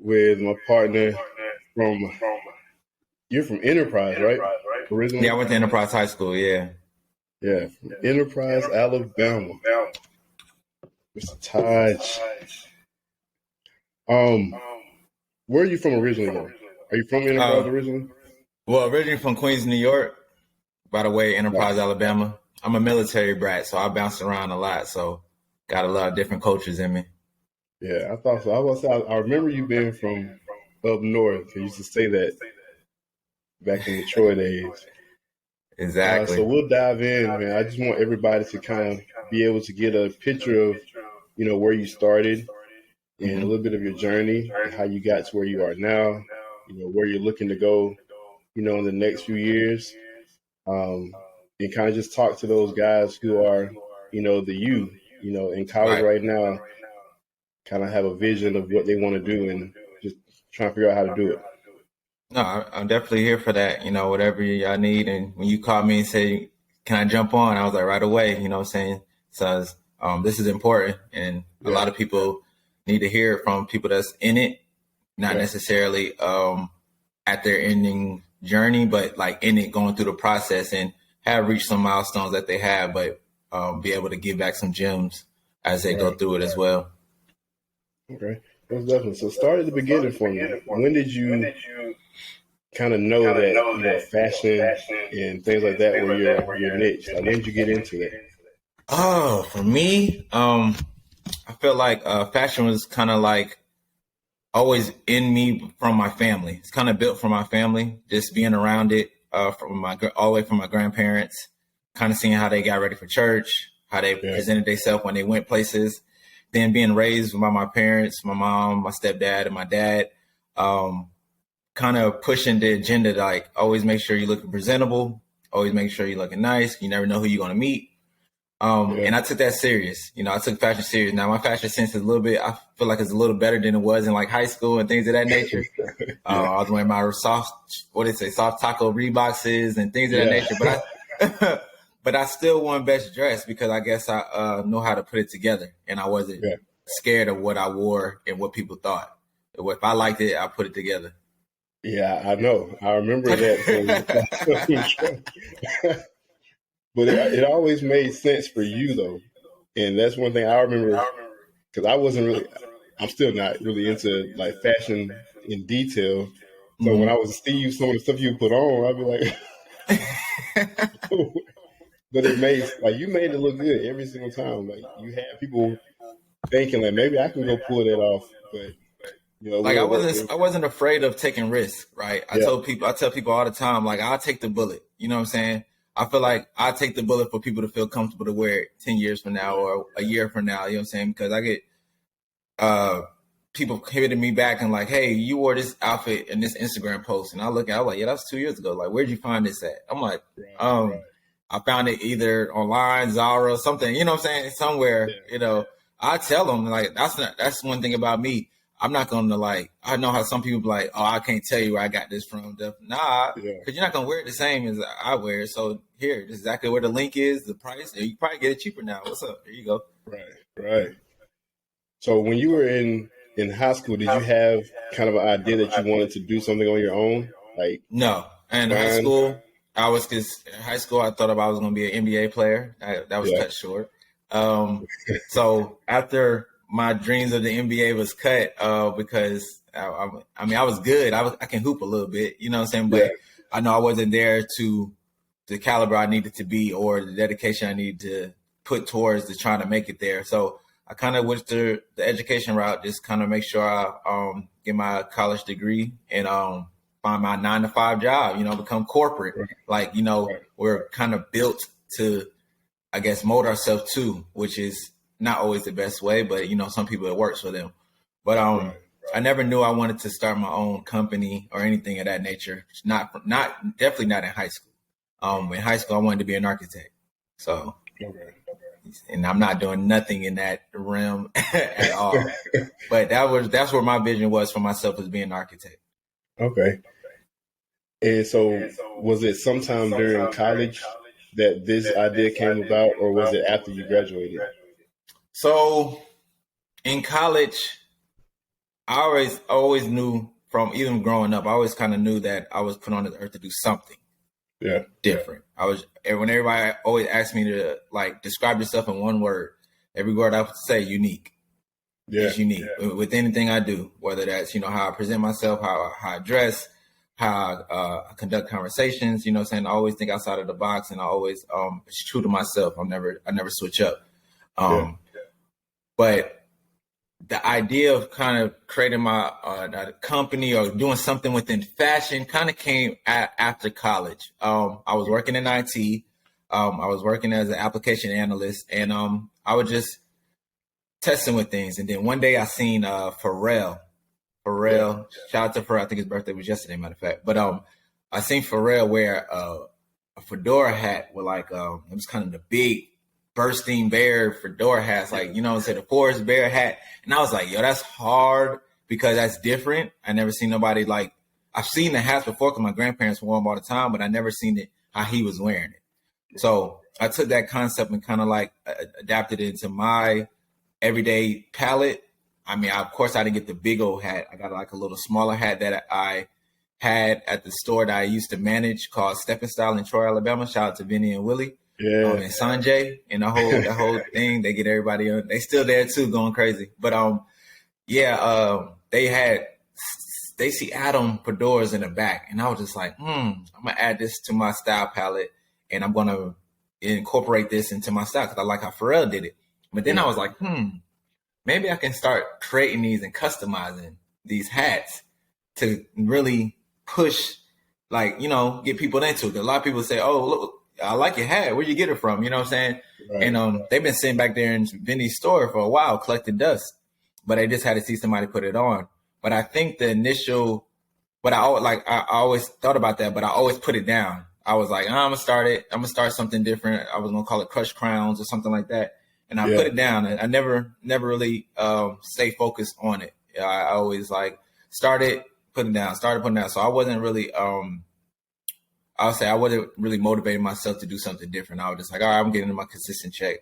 with my partner from. You're from Enterprise, right? Yeah, I Originally, went to Enterprise High School. Yeah. yeah, from Enterprise, Alabama. Mr. Tajh. Um, where are you from originally, though? Are you from Enterprise Uh, originally? well, originally from Queens, New York. By the way, Right. Enterprise, Alabama. I'm a military brat, so I bounced around a lot. So got a lot of different cultures in me. Yeah, I thought so. I was. I remember you being from up north. I used to say that back in the Troy days. So Exactly. we'll dive in, man. I just want everybody to kind of be able to get a picture of, where you started and a Hmm. little bit of your journey and how you got to where you are now. Where you're looking to go, in the next few years. Um, and kind of just talk to those guys who are, the in college Right. right now, kind of have a vision of what they want to do and just trying to figure out how to do it. No, I'm definitely here for that. Whatever y'all need. And when you called me and say, "Can I jump on?" I was like, right away. You know what I'm saying? So this is important, and a Yeah, lot of people need to hear it from people that's in it, not yeah, necessarily at their ending journey, but like in it, going through the process and have reached some milestones that they have, but be able to give back some gems as they go right. through it as well. Okay, most definitely. So start at the beginning for me. When did you kind of know that fashion and things like that were your niche? Like when did you get into that? Oh, for me, I feel like fashion was kind of like always in me from my family. It's kind of built from my family, just being around it from all the way from my grandparents, kind of seeing how they got ready for church, how they Yeah, presented themselves when they went places. Then being raised by my parents, my mom, my stepdad, and my dad, um, kind of pushing the agenda to like always make sure you're looking presentable, always make sure you're looking nice. You never know who you're going to meet. yeah, And I took that serious. I took fashion serious. Now my fashion sense is a little bit, I feel like it's a little better than it was in like high school and things of that nature. yeah, I was wearing my soft taco Reeboxes and things of that yeah, nature. But I, but I still won best dress because I guess I know how to put it together, and I wasn't yeah. scared of what I wore and what people thought. If I liked it, I put it together. Yeah, I know. I remember that from but it always made sense for you though, and that's one thing I remember because I wasn't really. I'm still not really into like fashion in detail. So when I Hmm. would see you some of the stuff you put on, I'd be like, but it made like you made it look good every single time. Like you had people thinking like maybe I can go pull that off, but Like I we'll work wasn't with I wasn't afraid of taking risks, right? yeah, I tell people all the time, like I'll take the bullet. You know what I'm saying? I feel like I take the bullet for people to feel comfortable to wear it 10 years from now or a year from now. You know what I'm saying? Because I get uh people hitting me back and like, hey, you wore this outfit in this Instagram post, and I look at, I'm like, yeah, that's 2 years ago. Like, where'd you find this at? I'm like, right, um, right, I found it either online, Zara, something. You know what I'm saying? Somewhere. yeah, I tell them like that's one thing about me. I'm not gonna like. I know how some people be like, oh, I can't tell you where I got this from. Nah, yeah, because you're not gonna wear it the same as I wear it. So here, this is exactly where the link is, the price. You can probably get it cheaper now. What's up? There you go. right, right. So when you were in high school, did you have kind of an idea that you wanted to do something on your own, like No, and high design? school, in high school I thought I was going to be an NBA player. That was Yeah, cut short. So after my dreams of the NBA was cut, because I mean I was good. I can hoop a little bit, you know what I'm saying. yeah, But I know I wasn't there to the caliber I needed to be or the dedication I needed to put towards to trying to make it there. So I kind of went to the education route, just kind of make sure I get my college degree and find my 9 to 5 job, become corporate. right, Like, right, we're kind of built to, I guess, mold ourselves to, which is not always the best way, but some people it works for them. But right. I never knew I wanted to start my own company or anything of that nature. Definitely not in high school. In high school, I wanted to be an architect. So, Okay. and I'm not doing nothing in that realm at all. But that's where my vision was for myself as being an architect. Okay. And so, was it sometime during college that this idea came about, or was it after you graduated? So in college, I always knew from even growing up, I always kind of knew that I was put on this earth to do something different. When everybody always asked me to like describe yourself in one word, every word I would say unique. It's unique with anything I do, whether that's, how I present myself, how I dress, how I conduct conversations, I always think outside of the box, and I always it's true to myself. I never switch up. But the idea of kind of creating my company or doing something within fashion kind of came after college. I was working in IT. I was working as an application analyst, and I was just testing with things. And then one day I seen Pharrell. Shout out to Pharrell. I think his birthday was yesterday, matter of fact. But I seen Pharrell wear a fedora hat with like it was kind of the big bursting bear fedora hats, like the Forest Bear hat. And I was like, yo, that's hard because that's different. I never seen nobody like, I've seen the hats before because my grandparents wore them all the time, but I never seen it how he was wearing it. So I took that concept and kind of like adapted it into my everyday palette. I mean, of course, I didn't get the big old hat. I got like a little smaller hat that I had at the store that I used to manage called Stepping Style in Troy, Alabama. Shout out to Vinny and Willie. And Sanjay and the whole thing. They get everybody on. They still there too, going crazy. But they had Stacey Adam fedoras in the back, and I was just like, I'm gonna add this to my style palette, and I'm gonna incorporate this into my style because I like how Pharrell did it. But then I was like, maybe I can start creating these and customizing these hats to really push, like, get people into it. Because a lot of people say, oh, look, I like your hat. Where'd you get it from? You know what I'm saying? Right. And they've been sitting back there in Vinny's store for a while collecting dust, but I just had to see somebody put it on. But I think the initial, but I always thought about that, but I always put it down. I was like, I'm gonna start it. I'm gonna start something different. I was gonna call it Crutch Crowns or something like that. And I put it down, and I never really stay focused on it. I always started putting down. So I wasn't really I wasn't really motivating myself to do something different. I was just like, all right, I'm getting my consistent check.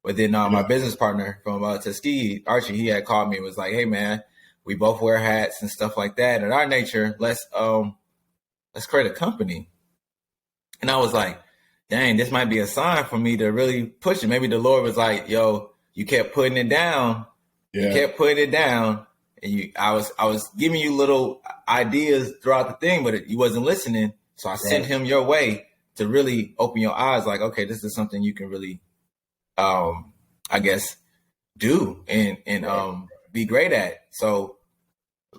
But then my business partner from Tuskegee, Archie, he had called me and was like, hey man, we both wear hats and stuff like that. At our nature, let's create a company. And I was like, dang, this might be a sign for me to really push it. Maybe the Lord was like, yo, you kept putting it down. Yeah. You kept putting it down. And I was giving you little ideas throughout the thing, but you wasn't listening. So I sent him your way to really open your eyes. Like, okay, this is something you can really, I guess, do and be great at. So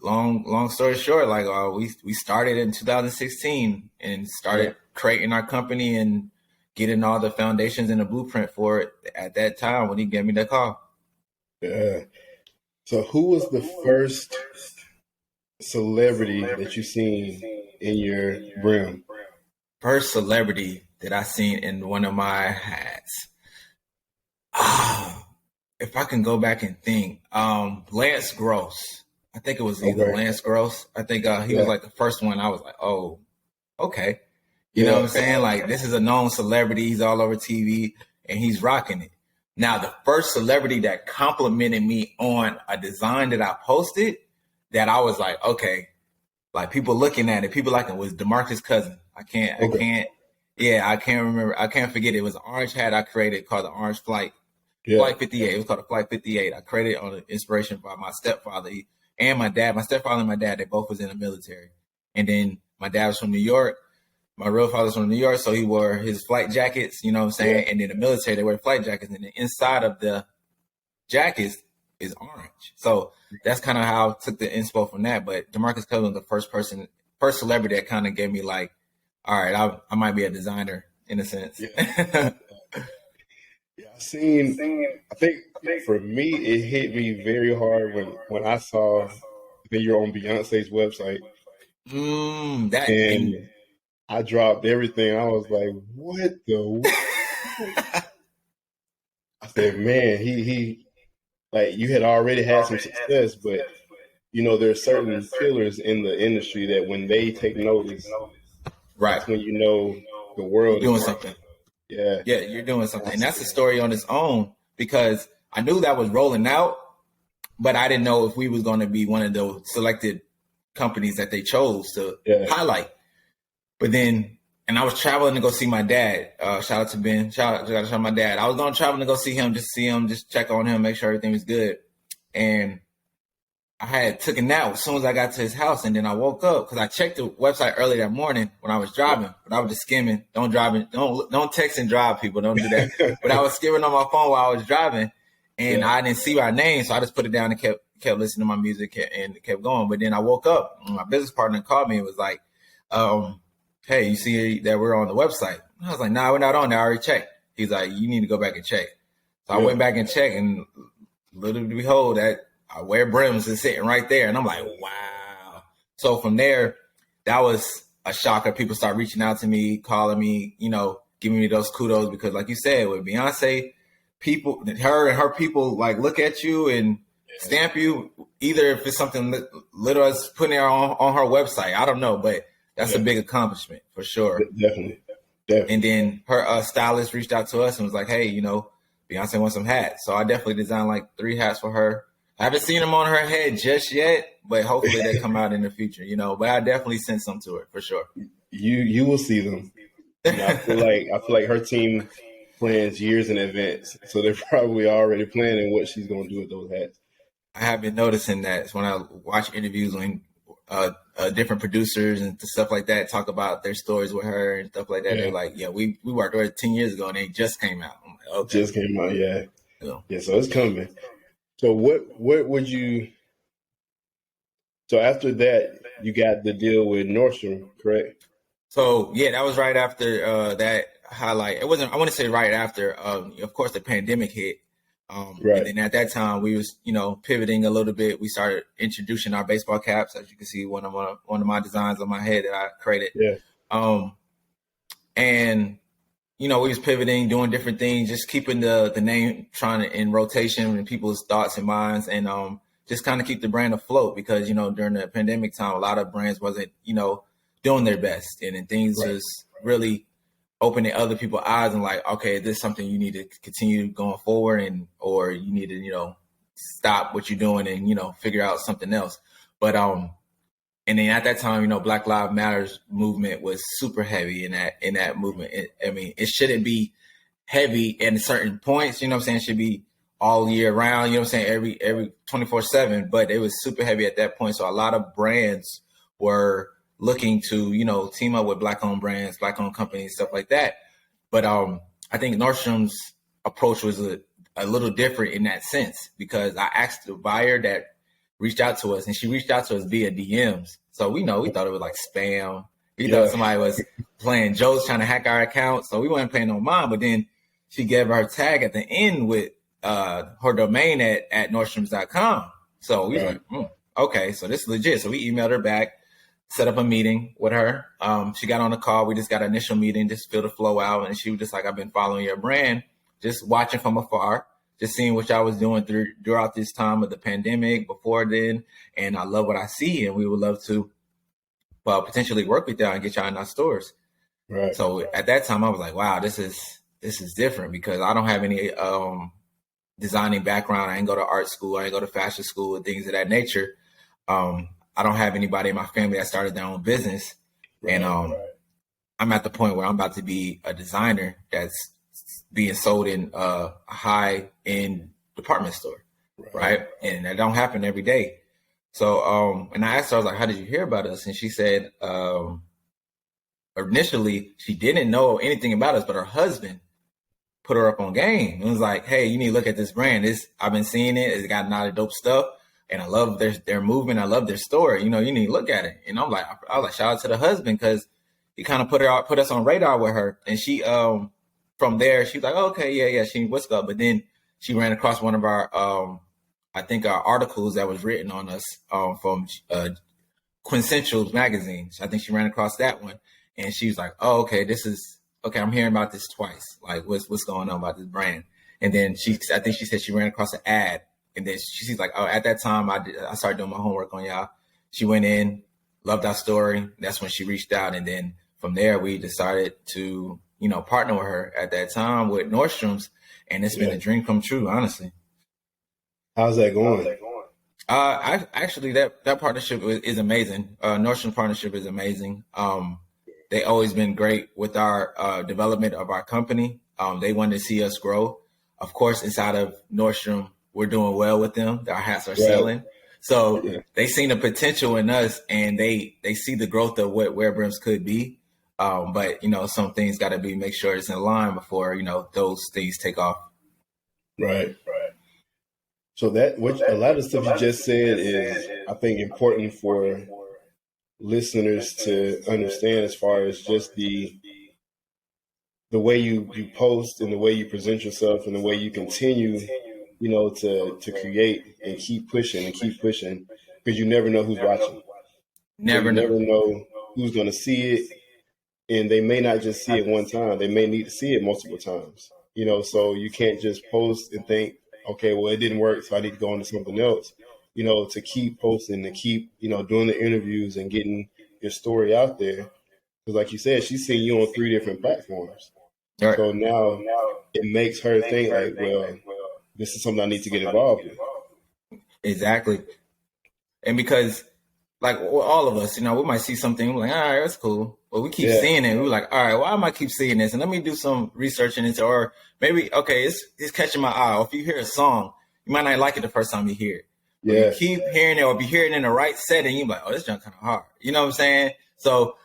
long story short, like we started in 2016 and started creating our company and getting all the foundations and the blueprint for it at that time when he gave me that call. Yeah. So who was the first celebrity that you seen in your brim? First celebrity that I seen in one of my hats. If I can go back and think, Lance Gross. I think it was either Lance Gross. I think he was like the first one. I was like, oh, okay. You know what I'm saying? Like, this is a known celebrity. He's all over TV and he's rocking it. Now, the first celebrity that complimented me on a design that I posted that I was like, okay, like people looking at it, people like it was DeMarcus Cousins. I can't remember. I can't forget. It was an orange hat I created called the Orange Flight. Flight 58. It was called a Flight 58. I created on an inspiration by my stepfather and my dad. My stepfather and my dad, they both was in the military. And then my dad was from New York. My real father's from New York, so he wore his flight jackets, you know what I'm saying? And then the military, they wear flight jackets, and the inside of the jackets is orange. So that's kind of how I took the inspo from that. But DeMarcus Cousins was the first celebrity that kind of gave me like, all right, I might be a designer in a sense. I think for me, it hit me very hard when I saw that you're on Beyonce's website. I dropped everything. I was like, what the? I said, man, he like you had already had some success, but there's certain pillars in the industry that when they take notice, that's when the world is doing something. Yeah, you're doing something. And that's a story on its own because I knew that was rolling out, but I didn't know if we was going to be one of those selected companies that they chose to highlight. But then, and I was traveling to go see my dad. Shout out to Ben. Shout out to my dad. I was going to travel to go see him, just check on him, make sure everything was good. And I had took a nap as soon as I got to his house, and then I woke up because I checked the website early that morning when I was driving, but I was just skimming. Don't text and drive, people. Don't do that. But I was skimming on my phone while I was driving, and I didn't see my name, so I just put it down and kept listening to my music and kept going. But then I woke up, and my business partner called me and was like, "Hey, you see that we're on the website?" I was like, "Nah, we're not on there. I already checked." He's like, "You need to go back and check." So I went back and checked, and little to behold, that I wear Brims is sitting right there. And I'm like, wow. So from there, that was a shocker. People start reaching out to me, calling me, giving me those kudos because like you said, with Beyonce, her and her people like look at you and stamp you, either if it's something little as putting it on her website. I don't know, but that's a big accomplishment for sure. Definitely. And then her stylist reached out to us and was like, hey, Beyonce wants some hats. So I definitely designed like 3 hats for her. I haven't seen them on her head just yet, but hopefully they come out in the future, but I definitely sent some to her for sure. You will see them. I feel like her team plans years in advance. So they're probably already planning what she's going to do with those hats. I have been noticing that when I watch interviews when different producers and stuff like that talk about their stories with her and stuff like that. They're like, yeah, we worked with her 10 years ago and they just came out. I'm like, okay. Just came out, yeah. Yeah, so it's coming. So what would you? So after that, you got the deal with Nordstrom, correct? So yeah, that was right after that highlight. It wasn't. I want to say right after. Of course, the pandemic hit. Right. And then at that time, we was pivoting a little bit. We started introducing our baseball caps, as you can see, one of my designs on my head that I created. Yeah. And we was pivoting, doing different things, just keeping the name in rotation in people's thoughts and minds, and just kind of keep the brand afloat because, during the pandemic time, a lot of brands wasn't, doing their best. And then things was really opening other people's eyes and like, okay, this is something you need to continue going forward or you need to, stop what you're doing and, figure out something else. But and then at that time, Black Lives Matters movement was super heavy in that movement. It shouldn't be heavy in certain points, it should be all year round, every 24/7, but it was super heavy at that point. So a lot of brands were looking to, team up with Black-owned brands, Black-owned companies, stuff like that. But I think Nordstrom's approach was a little different in that sense because I asked the buyer that reached out to us, and she reached out to us via DMs. So we thought it was like spam. We thought somebody was playing jokes, trying to hack our account. So we weren't paying no mind. But then she gave her tag at the end with her domain at Nordstroms.com. So we were like, okay, so this is legit. So we emailed her back, set up a meeting with her. She got on the call. We just got an initial meeting, just feel the flow out. And she was just like, I've been following your brand, just watching from afar, just seeing what y'all was doing throughout this time of the pandemic, before then. And I love what I see. And we would love to potentially work with y'all and get y'all in our stores. Right. So at that time, I was like, wow, this is different because I don't have any designing background. I didn't go to art school. I didn't go to fashion school and things of that nature. I don't have anybody in my family that started their own business. Right, and I'm at the point where I'm about to be a designer that's being sold in a high-end department store, right? And that don't happen every day. So, and I asked her, I was like, how did you hear about us? And she said, initially, she didn't know anything about us, but her husband put her up on game. And was like, hey, you need to look at this brand. I've been seeing it. It's got a lot of dope stuff. And I love their movement. I love their story. You need to look at it. And I was like, shout out to the husband because he kind of put us on radar with her. And she, from there, she was like, oh, okay, yeah. She what's up? But then she ran across one of our, I think our articles that was written on us from Quintessentials magazine. I think she ran across that one, and she was like, oh, okay, I'm hearing about this twice. Like, what's going on about this brand? And then I think she said she ran across an ad. And then she's like, oh, at that time, I started doing my homework on y'all. She went in, loved our story. That's when she reached out. And then from there, we decided to, partner with her at that time with Nordstrom's. And it's been a dream come true, honestly. How's that going? I actually that partnership is amazing. Nordstrom partnership is amazing. They always been great with our development of our company. They wanted to see us grow. Of course, inside of Nordstrom, we're doing well with them. Our hats are Right. selling, so Yeah. they seen the potential in us, and they see the growth of where Brims could be. But some things got to be make sure it's in line before those things take off. Right. So that which a lot of stuff you just said is, I think, important for listeners to understand as far as just the way you post and the way you present yourself and the way you continue, to create and keep pushing because you never know who's watching. So you Never know. never know who's going to see it, and they may not just see it one time. They may need to see it multiple times. So you can't just post and think, okay, well, it didn't work, so I need to go on to something else. To keep posting, to keep, doing the interviews and getting your story out there. Because like you said, she's seeing you on 3 different platforms. All right. So now it makes her think like, well, this is something I need to get involved in. Exactly. And because, like, well, all of us, we might see something, we're like, all right, that's cool. But we keep seeing it. We're like, all right, why am I keep seeing this? And let me do some research in it. Or maybe, okay, it's catching my eye. Or if you hear a song, you might not like it the first time you hear it. But you keep hearing it or be hearing it in the right setting, you're like, oh, this junk kind of hard. You know what I'm saying? So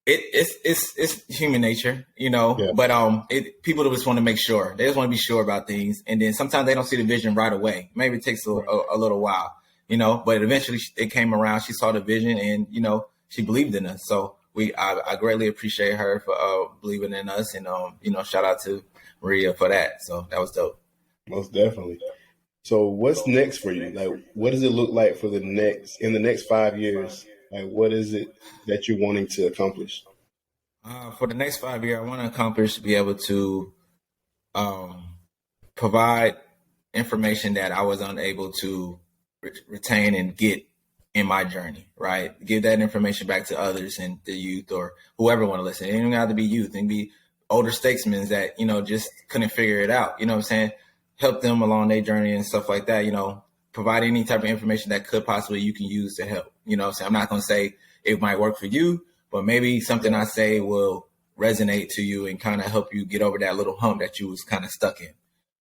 it's human nature, but people just want to make sure. They just want to be sure about things. And then sometimes they don't see the vision right away. Maybe it takes a little while, but eventually it came around. She saw the vision and, she believed in us. So I greatly appreciate her for believing in us. And, shout out to Maria for that. So that was dope. Most definitely. So what's next for you? Like, what does it look like in the next 5 years? Like, what is it that you're wanting to accomplish? For the next 5 years, I want to accomplish, be able to provide information that I was unable to retain and get in my journey, right? Give that information back to others and the youth or whoever want to listen. It don't even have to be youth. It can be older statesmen that, just couldn't figure it out. You know what I'm saying? Help them along their journey and stuff like that, provide any type of information that could possibly you can use to help. So I'm not going to say it might work for you, but maybe something I say will resonate to you and kind of help you get over that little hump that you was kind of stuck in,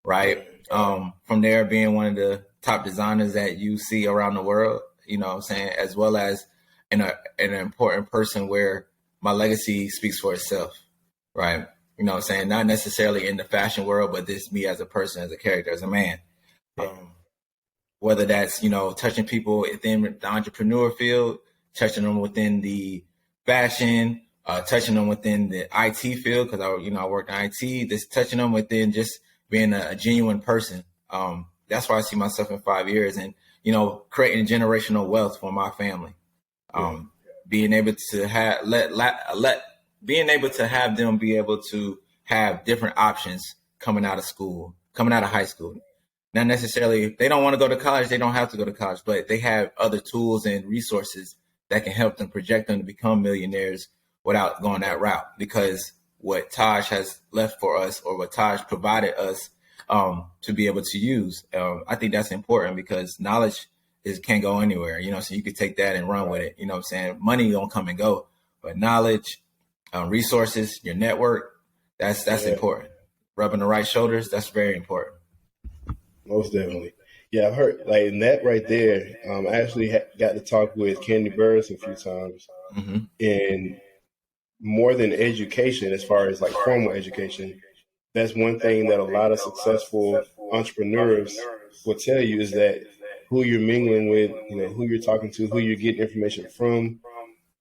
right? From there, being one of the top designers that you see around the world, as well as an important person where my legacy speaks for itself, right? Not necessarily in the fashion world, but this me as a person, as a character, as a man. Whether that's, touching people within the entrepreneur field, touching them within the fashion, touching them within the IT field, because I work in IT, just touching them within just being a genuine person. That's where I see myself in 5 years and, creating generational wealth for my family. Being able to have, being able to have them be able to have different options coming out of high school. Not necessarily, if they don't want to go to college, they don't have to go to college, but they have other tools and resources that can help them project them to become millionaires without going that route. Because what Tajh has left for us, or what Tajh provided us to be able to use, I think that's important because knowledge can't go anywhere, so you could take that and run with it. Money don't come and go, but knowledge, resources, your network, that's important. Rubbing the right shoulders, that's very important. Most definitely. Yeah, I've heard like in that right there. I actually got to talk with Candy Burris a few times, and more than education, as far as like formal education, that's one thing that a lot of successful entrepreneurs will tell you is that who you're mingling with, who you're talking to, who you're getting information from,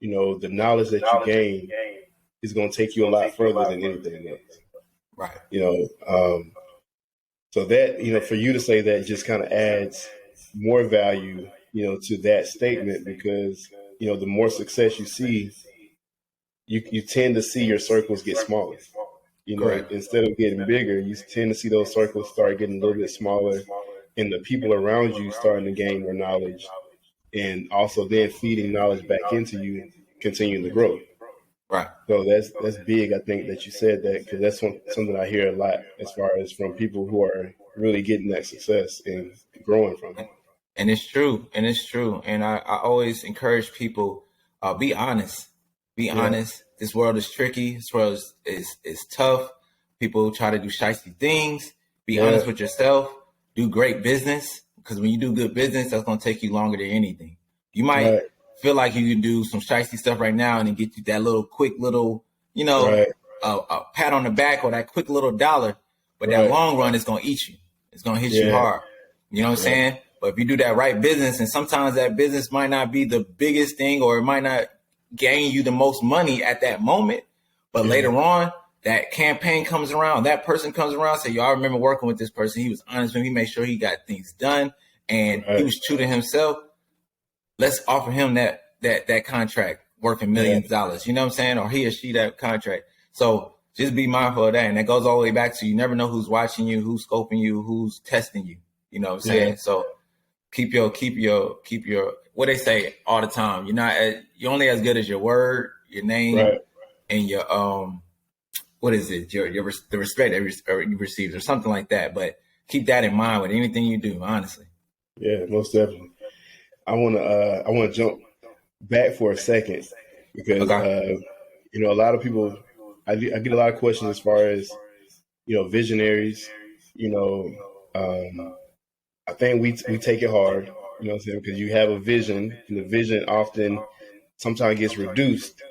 the knowledge that you gain is going to take you a lot further than anything else. Right. So that, for you to say that just kind of adds more value, to that statement because, the more success you see, you tend to see your circles get smaller. Instead of getting bigger, you tend to see those circles start getting a little bit smaller and the people around you starting to gain more knowledge and also then feeding knowledge back into you, continuing to grow. Right. So that's big. I think that you said that because that's something I hear a lot as far as from people who are really getting that success and growing from it. And it's true. And it's true. And I always encourage people, be honest. Be honest. This world is tricky. This world is tough. People try to do shiesty things. Be honest with yourself. Do great business. Because when you do good business, that's going to take you longer than anything. You might feel like you can do some shiesty stuff right now and then get you that little quick little, a pat on the back or that quick little dollar. But that long run is going to eat you. It's going to hit you hard. You know what I'm saying? But if you do that right business, and sometimes that business might not be the biggest thing or it might not gain you the most money at that moment, but later on, that campaign comes around, that person comes around, say, yo, I remember working with this person. He was honest with me, he made sure he got things done, and he was true to himself. Let's offer him that contract worth millions of dollars. You know what I'm saying? Or he or she that contract. So just be mindful of that. And that goes all the way back to you never know who's watching you, who's scoping you, who's testing you. You know what I'm saying? So keep your what they say all the time. You're only as good as your word, your name, and your what is it? The respect that you received or something like that. But keep that in mind with anything you do, honestly. Yeah, most definitely. I wanna jump back for a second because a lot of people I get a lot of questions as far as visionaries. I think we take it hard, you know what I'm saying, because you have a vision, and the vision often sometimes gets reduced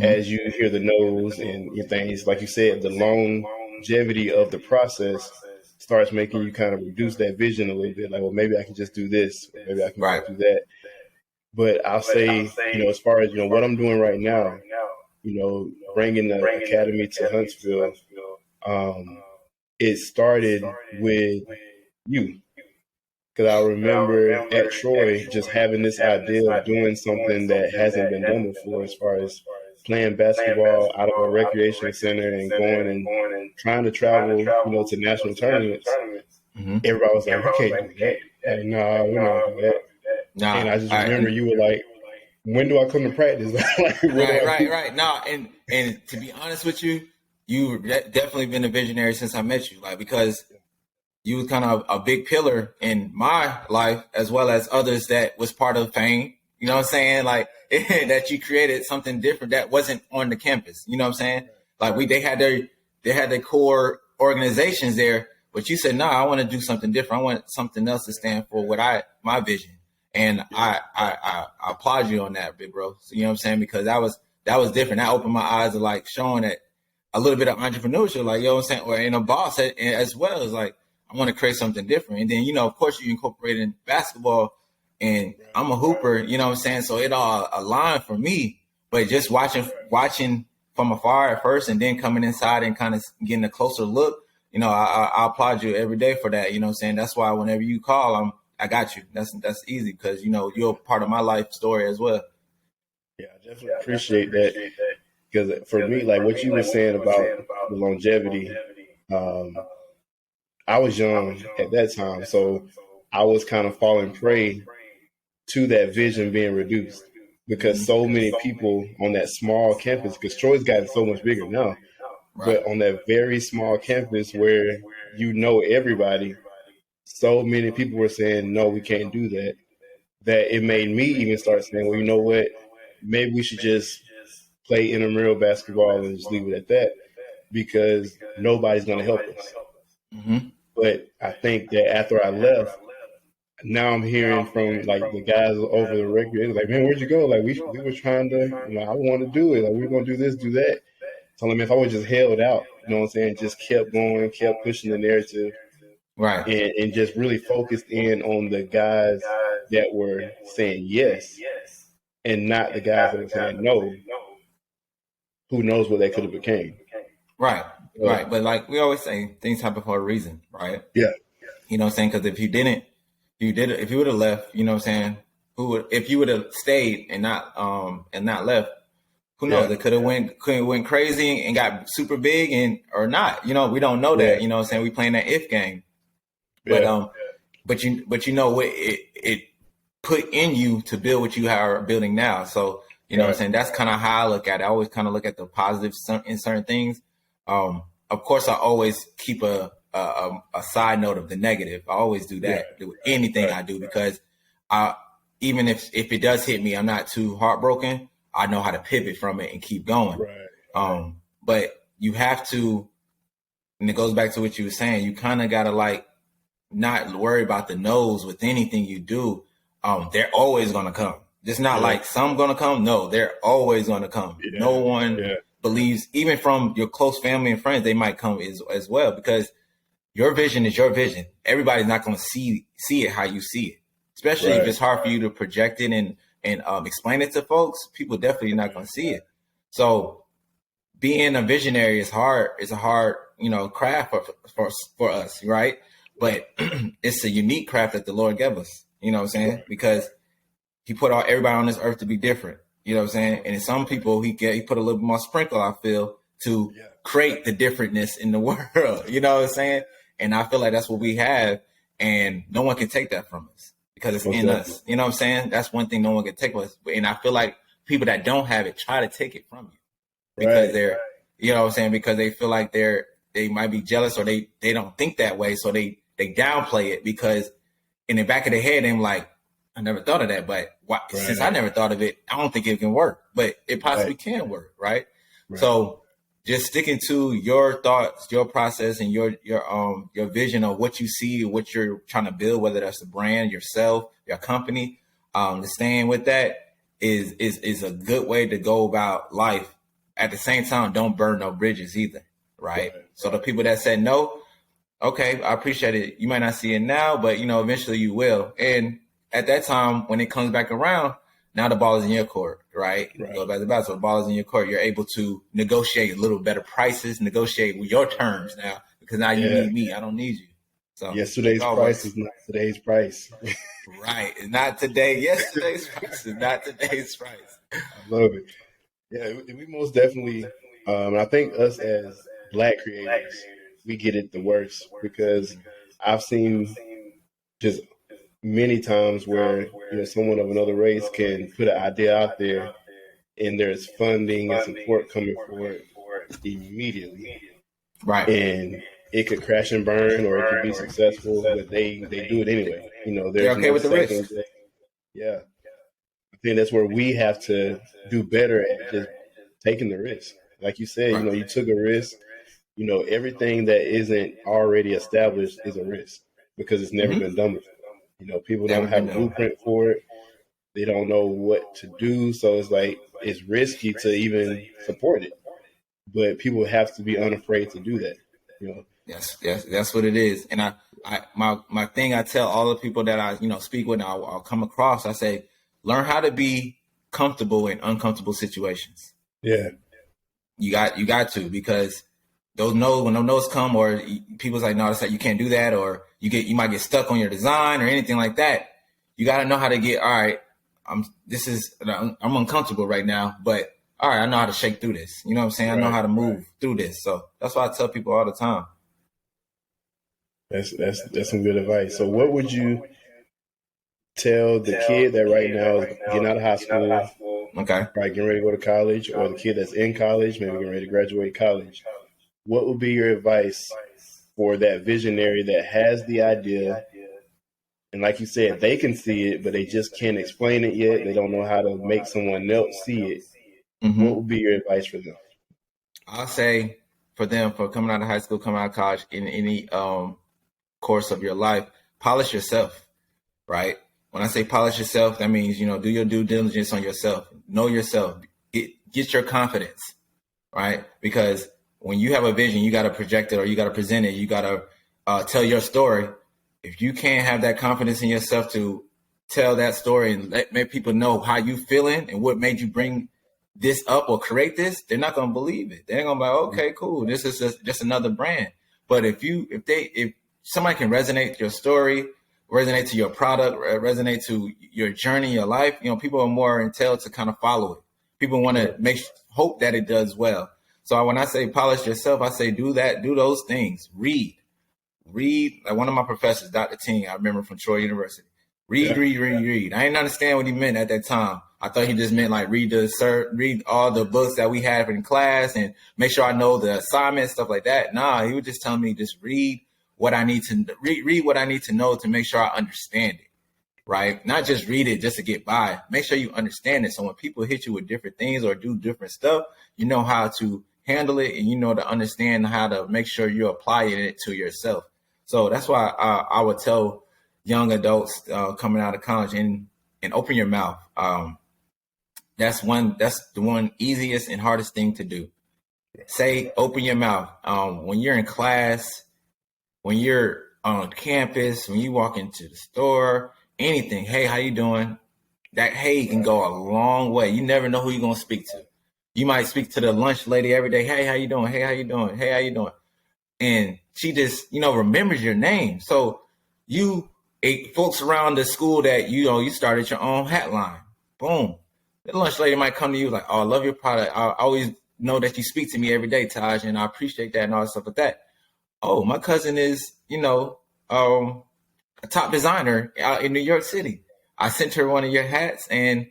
as you hear the no's and things. Like you said, the longevity of the process starts making you kind of reduce that vision a little bit. Like, well, maybe I can just do this, or maybe I can just do that. But I'll say, as far as what I'm doing right now, bringing the academy to Huntsville, it started with you. Because I remember at Troy just having this idea of doing something that hasn't been done before, as far as playing basketball out of a recreation center and going and trying to travel, to national tournaments. Everybody was like, "You can't do that." Like, "No, we're not doing that." And I just remember you were like, "When do I come to practice?" Right. No, and to be honest with you, you've definitely been a visionary since I met you, because you was kind of a big pillar in my life as well as others that was part of Fame. You know what I'm saying? Like that you created something different that wasn't on the campus. You know what I'm saying? Like they had their core organizations there, but you said, no, I want to do something different. I want something else to stand for my vision. And I applaud you on that, big bro. So, you know what I'm saying? Because that was different. That opened my eyes to like showing that a little bit of entrepreneurship, like, you know what I'm saying? Or in a boss as well as like, I want to create something different. And then, of course you incorporate in basketball, and I'm a hooper, you know what I'm saying? So it all aligned for me, but just watching from afar at first and then coming inside and kind of getting a closer look, I applaud you every day for that. You know what I'm saying? That's why whenever you call, I got you. That's easy because, you're part of my life story as well. Yeah, I definitely appreciate that. Because for me, like what you were saying about the longevity, I was young at that time, so I was kind of falling prey to that vision being reduced because so many people on that small campus, because Troy's gotten so much bigger now, but on that very small campus where everybody, so many people were saying, no, we can't do that, that it made me even start saying, well, you know what, maybe we should just play intramural basketball and just leave it at that because nobody's going to help us. But I think that after I left, now I'm hearing from like the guys over the record, like, man, where'd you go? Like we were trying to, I want to do it. Like we were going to do this, do that. So if I would just held out, you know what I'm saying, just kept going, kept pushing the narrative, and just really focused in on the guys that were saying yes, and not the guys that were saying no. Who knows what they could have became? Right. But like we always say, things happen for a reason, right? Yeah. You know what I'm saying? Because if you didn't, if you would have left, you know what I'm saying? If you would have stayed and not left, who knows? It could have went crazy and got super big or not. We don't know that. You know what I'm saying? We playing that if game. But you know what it put in you to build what you are building now. So you know what I'm saying? That's kind of how I look at it. I always kind of look at the positives in certain things. Of course, I always keep a a side note of the negative. I always do that with anything I do, because even if it does hit me, I'm not too heartbroken. I know how to pivot from it and keep going. But you have to, and it goes back to what you were saying, you kind of got to like not worry about the no's with anything you do. They're always going to come. It's not like some going to come. No, they're always going to come. No one believes, even from your close family and friends, they might come as well, because your vision is your vision. Everybody's not going to see it how you see it, especially if it's hard for you to project it and explain it to folks. People definitely not going to see it. So being a visionary is hard. It's a hard, craft for us, right? But it's a unique craft that the Lord gave us. You know what I'm saying? Because he put everybody on this earth to be different. You know what I'm saying? And in some people, he put a little bit more sprinkle, I feel, to create the differentness in the world. You know what I'm saying? And I feel like that's what we have. And no one can take that from us because it's in us. You know what I'm saying? That's one thing no one can take from us. And I feel like people that don't have it try to take it from you because they're, you know what I'm saying? Because they feel like they might be jealous, or they don't think that way. So they downplay it, because in the back of their head, they're like, I never thought of that, but since I never thought of it, I don't think it can work, but it possibly can work. Right. So just sticking to your thoughts, your process, and your vision of what you see, what you're trying to build, whether that's the brand, yourself, your company, staying with that is a good way to go about life. At the same time, don't burn no bridges either. Right. So the people that said no, okay, I appreciate it. You might not see it now, but eventually you will. And at that time, when it comes back around, now the ball is in your court, right? Go back to basketball, the ball is in your court. You're able to negotiate a little better prices, negotiate with your terms now, because now you need me. I don't need you. So yesterday's price is not today's price. Right. It's not today. Yesterday's price is not today's price. I love it. Yeah, we most definitely, I think us as Black creators, we get it the worst, because I've seen just many times where someone of another race can put an idea out there, and there's funding and support coming for it immediately, right? And it could crash and burn, or it could be successful, but they do it anyway. They're okay with the risk. Yeah, I think that's where we have to do better at just taking the risk. Like you said, you took a risk. Everything that isn't already established is a risk, because it's never been done before. People don't have a blueprint for it. They don't know what to do. So it's like, it's risky to even support it. But people have to be unafraid to do that. Yes, that's what it is. And my thing, I tell all the people that I, speak with, I'll come across, I say, learn how to be comfortable in uncomfortable situations. Yeah. You got to, because when those no's come, or people's like, no, it's like, you can't do that, or you might get stuck on your design or anything like that. You got to know how to get, all right, I'm uncomfortable right now, but all right, I know how to shake through this. You know what I'm saying? I know how to move through this. So that's why I tell people all the time. That's some good advice. So what would you tell the kid that right now is getting out of high school, right, getting ready to go to college, or the kid that's in college, maybe getting ready to graduate college? What would be your advice for that visionary that has the idea, and like you said, they can see it, but they just can't explain it yet? They don't know how to make someone else see it. What would be your advice for them? I'll say for them, for coming out of high school, coming out of college, in any course of your life, polish yourself, right? When I say polish yourself, that means, do your due diligence on yourself. Know yourself. Get your confidence, right? Because when you have a vision, you got to project it, or you got to present it. You got to tell your story. If you can't have that confidence in yourself to tell that story and make people know how you feeling and what made you bring this up or create this, they're not going to believe it. They're going to be like, okay, cool. This is just another brand. But if somebody can resonate to your story, resonate to your product, resonate to your journey, your life, people are more entailed to kind of follow it. People want to hope that it does well. So when I say polish yourself, I say do those things. Read. Like one of my professors, Dr. Ting, I remember from Troy University. Read. I didn't understand what he meant at that time. I thought he just meant like read all the books that we had in class and make sure I know the assignments, stuff like that. Nah, he was just telling me just read what I need to read what I need to know to make sure I understand it, right? Not just read it just to get by. Make sure you understand it. So when people hit you with different things or do different stuff, you know how to handle it, and you know to understand how to make sure you're applying it to yourself. So that's why I would tell young adults coming out of college and open your mouth. That's the one easiest and hardest thing to do. Say, open your mouth. When you're in class, when you're on campus, when you walk into the store, anything. Hey, how you doing? That hey can go a long way. You never know who you're gonna speak to. You might speak to the lunch lady every day. Hey, how you doing? Hey, how you doing? Hey, how you doing? And she just, remembers your name. So folks around the school that, you started your own hat line. Boom. The lunch lady might come to you like, oh, I love your product. I always know that you speak to me every day, Tajh, and I appreciate that and all that stuff like that. Oh, my cousin is, a top designer out in New York City. I sent her one of your hats and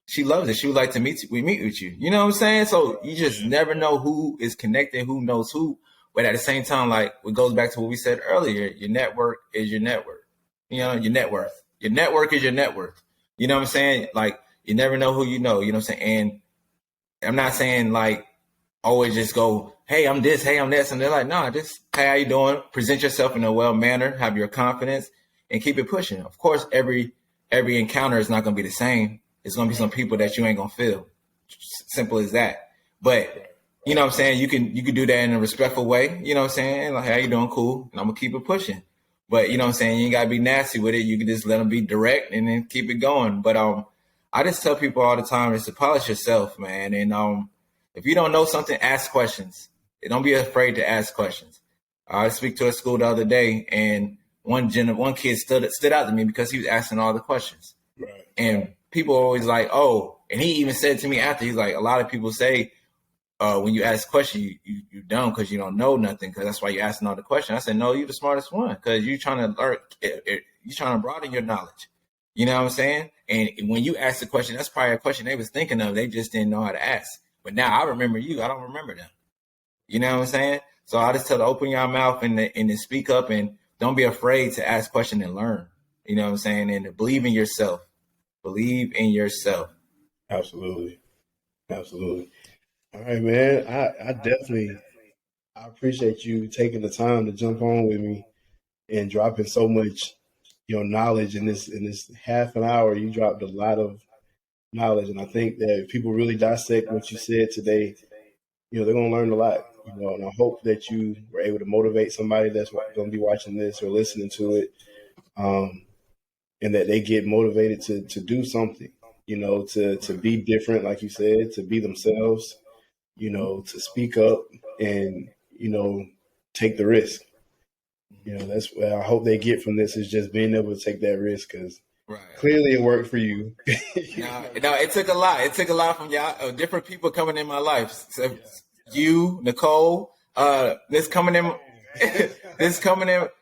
she loves it. She would like to meet with you. You know what I'm saying? So you just never know who is connected, who knows who. But at the same time, like it goes back to what we said earlier, your network is your network. Your net worth. Your network is your net worth. You know what I'm saying? Like you never know who you know what I'm saying? And I'm not saying like always just go, hey, I'm this, hey, I'm this. And they're like, nah, just, hey, how you doing? Present yourself in a well manner, have your confidence and keep it pushing. Of course, every encounter is not going to be the same. It's going to be some people that you ain't going to feel. Simple as that. But you know what I'm saying? You can do that in a respectful way. You know what I'm saying? Like, how you doing? Cool. And I'm going to keep it pushing. But you know what I'm saying? You ain't got to be nasty with it. You can just let them be direct and then keep it going. But I just tell people all the time is to polish yourself, man. And if you don't know something, ask questions. Don't be afraid to ask questions. I speak to a school the other day, and one kid stood out to me because he was asking all the questions. Right. And people are always like, oh, and he even said to me after, he's like, a lot of people say when you ask questions, you dumb because you don't know nothing, because that's why you're asking all the questions. I said, no, you're the smartest one because you're trying to learn, you're trying to broaden your knowledge. You know what I'm saying? And when you ask the question, that's probably a question they was thinking of. They just didn't know how to ask. But now I remember you. I don't remember them. You know what I'm saying? So I just tell to open your mouth and to speak up, and don't be afraid to ask questions and learn. You know what I'm saying? And to believe in yourself. Believe in yourself. Absolutely. Absolutely. All right, man. I definitely appreciate you taking the time to jump on with me and dropping so much knowledge in this half an hour. You dropped a lot of knowledge, and I think that if people really dissect what you said today, they're going to learn a lot. And I hope that you were able to motivate somebody that's going to be watching this or listening to it, and that they get motivated to do something. To be different, like you said, to be themselves. To speak up and take the risk. That's what I hope they get from this, is just being able to take that risk, because clearly it worked for you. No, it took a lot. It took a lot from y'all, different people coming in my life. So you, Nicole, this coming in.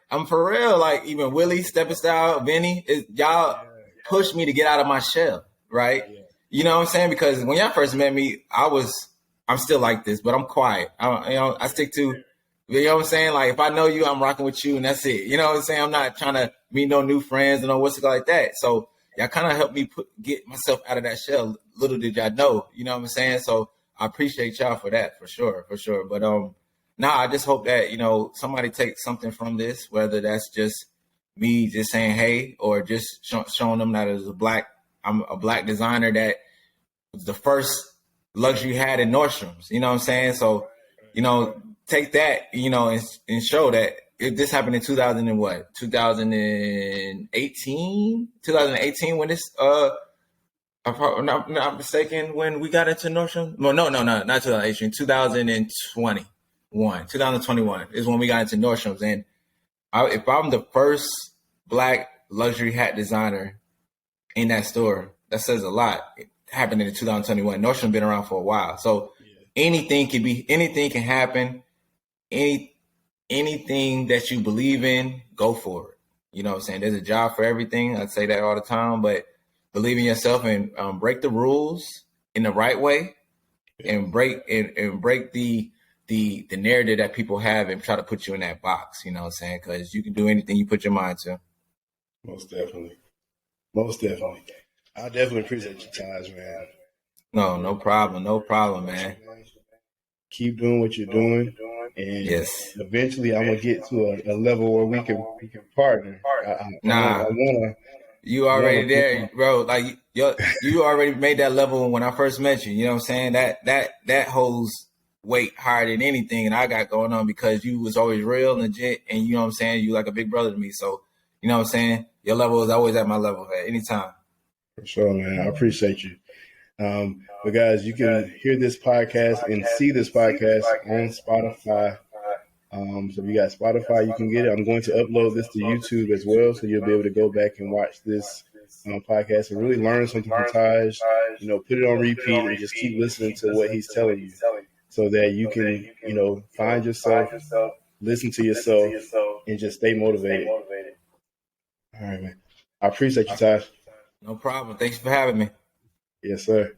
I'm for real. Like even Willie, Stepping Style, Vinny, y'all pushed me to get out of my shell, right? Yeah. You know what I'm saying? Because when y'all first met me, I'm still like this, but I'm quiet. I stick to, you know what I'm saying? Like if I know you, I'm rocking with you, and that's it. You know what I'm saying? I'm not trying to meet no new friends and no what's it like that. So y'all kind of helped me get myself out of that shell. Little did y'all know, you know what I'm saying? So I appreciate y'all for that, for sure. But I just hope that somebody takes something from this, whether that's just me just saying hey, or just showing them that I'm a black designer that was the first luxury hat in Nordstrom's. You know what I'm saying? So take that and show that this happened in 2018 when this if I'm not mistaken, when we got into Nordstrom. Well, no, not 2018, 2021 is when we got into Nordstrom's. And if I'm the first black luxury hat designer in that store, that says a lot. It happened in 2021. Nordstrom been around for a while. So anything can happen. Anything that you believe in, go for it. You know what I'm saying? There's a job for everything. I say that all the time, but believe in yourself and break the rules in the right way, and break the the narrative that people have and try to put you in that box. You know what I'm saying? Because you can do anything you put your mind to. Most definitely. Most definitely. I definitely appreciate you, Taj, man. No problem. No problem, man. Keep doing what you're doing, and Yes. eventually I'm gonna get to a level where we can partner. I wanna. You already there, bro. Like you already made that level when I first met you. You know what I'm saying? That holds weight higher than anything and I got going on because you was always real, legit, and you know what I'm saying? You like a big brother to me. So, you know what I'm saying? Your level is always at my level at any time. For sure, man. I appreciate you. But guys, you can hear this podcast and see this podcast on Spotify. So if you got Spotify, you can get it. I'm going to upload this to YouTube as well, so you'll be able to go back and watch this podcast and really learn something from Taj. You know, put it on repeat and just keep listening to what he's telling you, so that you can, you know, find yourself, listen to yourself, and just stay motivated. All right, man. I appreciate you, Taj. No problem. Thanks for having me. Yes, sir.